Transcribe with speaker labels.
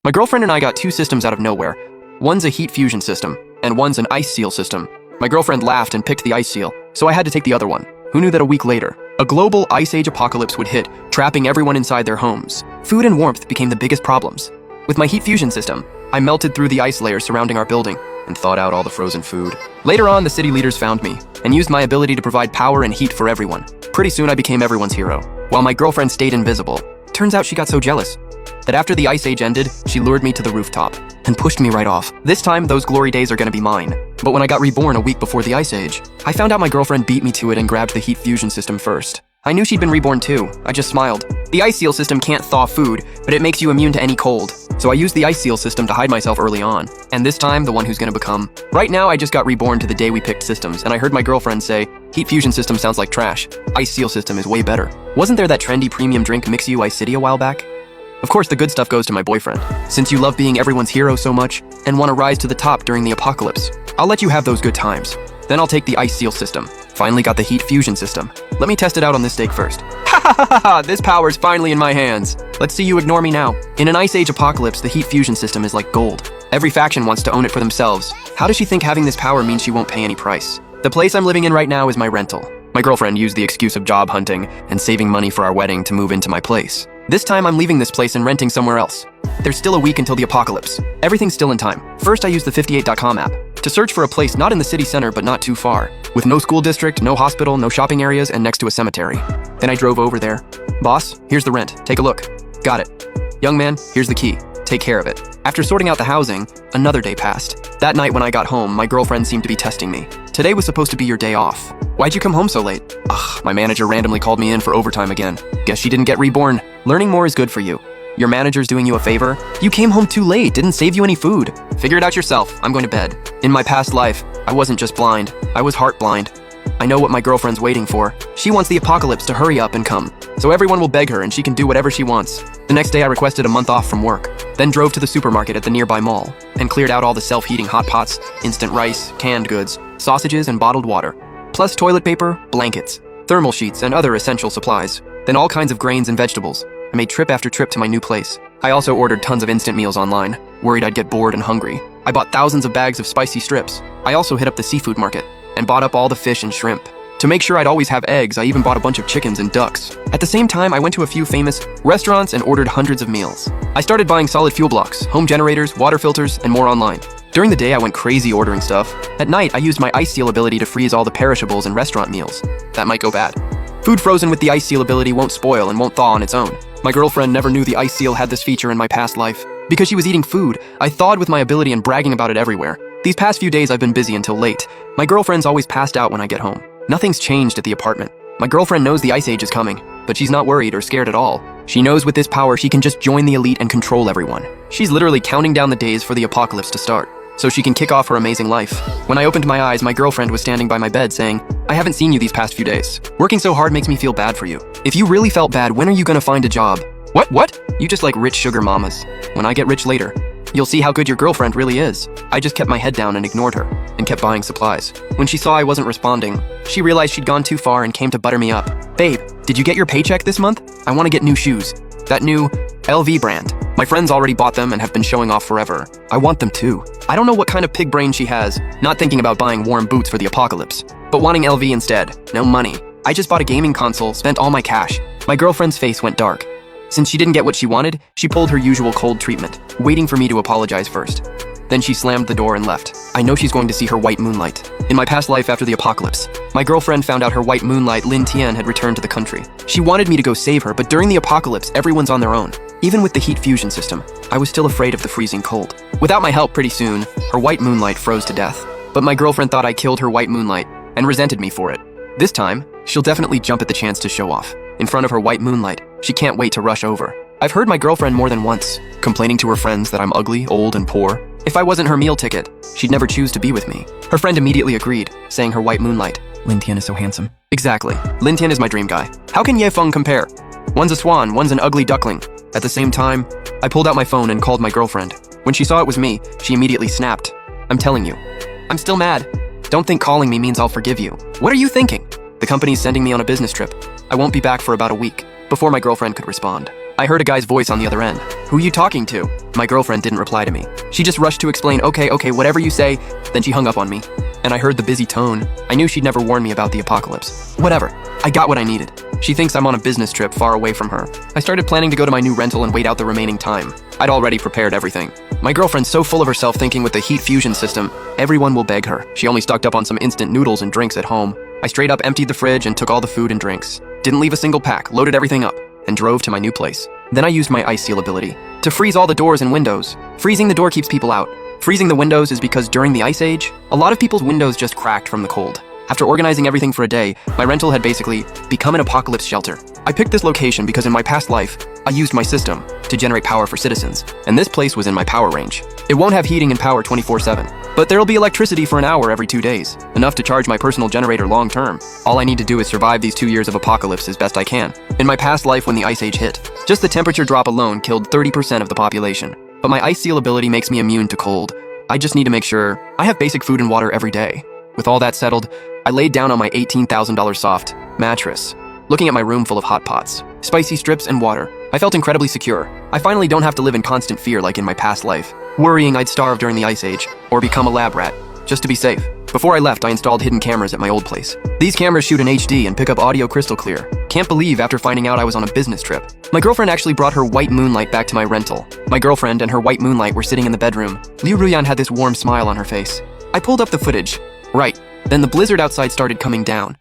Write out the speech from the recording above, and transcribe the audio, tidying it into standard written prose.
Speaker 1: My girlfriend and I got two systems out of nowhere. One's a heat fusion system, and one's an ice seal system. My girlfriend laughed and picked the ice seal, so I had to take the other one. Who knew that a week later, a global ice age apocalypse would hit, trapping everyone inside their homes. Food and warmth became the biggest problems. With my heat fusion system, I melted through the ice layers surrounding our building and thawed out all the frozen food. Later on, the city leaders found me and used my ability to provide power and heat for everyone. Pretty soon, I became everyone's hero, while my girlfriend stayed invisible. Turns out she got so jealous that after the ice age ended, she lured me to the rooftop and pushed me right off. This time, those glory days are gonna be mine. But when I got reborn a week before the ice age, I found out my girlfriend beat me to it and grabbed the heat fusion system first. I knew she'd been reborn too. I just smiled. The ice seal system can't thaw food, but it makes you immune to any cold. So I used the ice seal system to hide myself early on. And this time, the one who's gonna become. Right now, I just got reborn to the day we picked systems, and I heard my girlfriend say, heat fusion system sounds like trash. Ice seal system is way better. Wasn't there that trendy premium drink Mix You Ice City a while back? Of course, the good stuff goes to my boyfriend. Since you love being everyone's hero so much and want to rise to the top during the apocalypse, I'll let you have those good times. Then I'll take the ice seal system. Finally got the heat fusion system. Let me test it out on this steak first. Ha ha ha ha! This power's finally in my hands. Let's see you ignore me now. In an ice age apocalypse, the heat fusion system is like gold. Every faction wants to own it for themselves. How does she think having this power means she won't pay any price? The place I'm living in right now is my rental. My girlfriend used the excuse of job hunting and saving money for our wedding to move into my place. This time I'm leaving this place and renting somewhere else. There's still a week until the apocalypse. Everything's still in time. First, I used the 58.com app to search for a place not in the city center but not too far, with no school district, no hospital, no shopping areas, and next to a cemetery. Then I drove over there. Boss, here's the rent. Take a look. Got it. Young man, here's the key. Take care of it. After sorting out the housing, another day passed. That night when I got home, my girlfriend seemed to be testing me. Today was supposed to be your day off. Why'd you come home so late? Ugh, my manager randomly called me in for overtime again. Guess she didn't get reborn. Learning more is good for you. Your manager's doing you a favor? You came home too late, didn't save you any food. Figure it out yourself. I'm going to bed. In my past life, I wasn't just blind. I was heart blind. I know what my girlfriend's waiting for. She wants the apocalypse to hurry up and come, so everyone will beg her and she can do whatever she wants. The next day I requested a month off from work, then drove to the supermarket at the nearby mall and cleared out all the self-heating hot pots, instant rice, canned goods, sausages, and bottled water, plus toilet paper, blankets, thermal sheets, and other essential supplies, then all kinds of grains and vegetables. I made trip after trip to my new place. I also ordered tons of instant meals online, worried I'd get bored and hungry. I bought thousands of bags of spicy strips. I also hit up the seafood market and bought up all the fish and shrimp. To make sure I'd always have eggs, I even bought a bunch of chickens and ducks. At the same time, I went to a few famous restaurants and ordered hundreds of meals. I started buying solid fuel blocks, home generators, water filters, and more online. During the day, I went crazy ordering stuff. At night, I used my ice seal ability to freeze all the perishables and restaurant meals. That might go bad. Food frozen with the ice seal ability won't spoil and won't thaw on its own. My girlfriend never knew the ice seal had this feature in my past life. Because she was eating food, I thawed with my ability and bragging about it everywhere. These past few days I've been busy until late. My girlfriend's always passed out when I get home. Nothing's changed at the apartment. My girlfriend knows the ice age is coming, but she's not worried or scared at all. She knows with this power she can just join the elite and control everyone. She's literally counting down the days for the apocalypse to start, so she can kick off her amazing life. When I opened my eyes, my girlfriend was standing by my bed saying, I haven't seen you these past few days. Working so hard makes me feel bad for you. If you really felt bad, when are you gonna find a job? What? You just like rich sugar mamas. When I get rich later, you'll see how good your girlfriend really is. I just kept my head down and ignored her, and kept buying supplies. When she saw I wasn't responding, she realized she'd gone too far and came to butter me up. Babe, did you get your paycheck this month? I want to get new shoes. That new LV brand. My friends already bought them and have been showing off forever. I want them too. I don't know what kind of pig brain she has, not thinking about buying warm boots for the apocalypse, but wanting LV instead. No money. I just bought a gaming console, spent all my cash. My girlfriend's face went dark. Since she didn't get what she wanted, she pulled her usual cold treatment, waiting for me to apologize first. Then she slammed the door and left. I know she's going to see her white moonlight. In my past life after the apocalypse, my girlfriend found out her white moonlight, Lin Tian, had returned to the country. She wanted me to go save her, but during the apocalypse, everyone's on their own. Even with the heat fusion system, I was still afraid of the freezing cold. Without my help, pretty soon, her white moonlight froze to death. But my girlfriend thought I killed her white moonlight and resented me for it. This time, she'll definitely jump at the chance to show off. In front of her white moonlight, she can't wait to rush over. I've heard my girlfriend more than once, complaining to her friends that I'm ugly, old, and poor. If I wasn't her meal ticket, she'd never choose to be with me. Her friend immediately agreed, saying her white moonlight. Lin Tian is so handsome. Exactly. Lin Tian is my dream guy. How can Ye Feng compare? One's a swan, one's an ugly duckling. At the same time, I pulled out my phone and called my girlfriend. When she saw it was me, she immediately snapped. I'm telling you, I'm still mad. Don't think calling me means I'll forgive you. What are you thinking? The company's sending me on a business trip. I won't be back for about a week. Before my girlfriend could respond, I heard a guy's voice on the other end. Who are you talking to? My girlfriend didn't reply to me. She just rushed to explain, okay, whatever you say, then she hung up on me. And I heard the busy tone. I knew she'd never warn me about the apocalypse. Whatever, I got what I needed. She thinks I'm on a business trip far away from her. I started planning to go to my new rental and wait out the remaining time. I'd already prepared everything. My girlfriend's so full of herself thinking with the heat fusion system, everyone will beg her. She only stocked up on some instant noodles and drinks at home. I straight up emptied the fridge and took all the food and drinks. Didn't leave a single pack, loaded everything up, and drove to my new place. Then I used my ice seal ability to freeze all the doors and windows. Freezing the door keeps people out. Freezing the windows is because during the Ice Age, a lot of people's windows just cracked from the cold. After organizing everything for a day, my rental had basically become an apocalypse shelter. I picked this location because in my past life, I used my system to generate power for citizens, and this place was in my power range. It won't have heating and power 24/7, but there'll be electricity for an hour every 2 days, enough to charge my personal generator long term. All I need to do is survive these 2 years of apocalypse as best I can. In my past life when the Ice Age hit, just the temperature drop alone killed 30% of the population. But my ice seal ability makes me immune to cold. I just need to make sure I have basic food and water every day. With all that settled, I laid down on my $18,000 soft mattress, looking at my room full of hot pots, spicy strips, and water. I felt incredibly secure. I finally don't have to live in constant fear like in my past life, worrying I'd starve during the Ice Age or become a lab rat, just to be safe. Before I left, I installed hidden cameras at my old place. These cameras shoot in HD and pick up audio crystal clear. Can't believe after finding out I was on a business trip. My girlfriend actually brought her white moonlight back to my rental. My girlfriend and her white moonlight were sitting in the bedroom. Liu Ruyan had this warm smile on her face. I pulled up the footage. Right. Then the blizzard outside started coming down.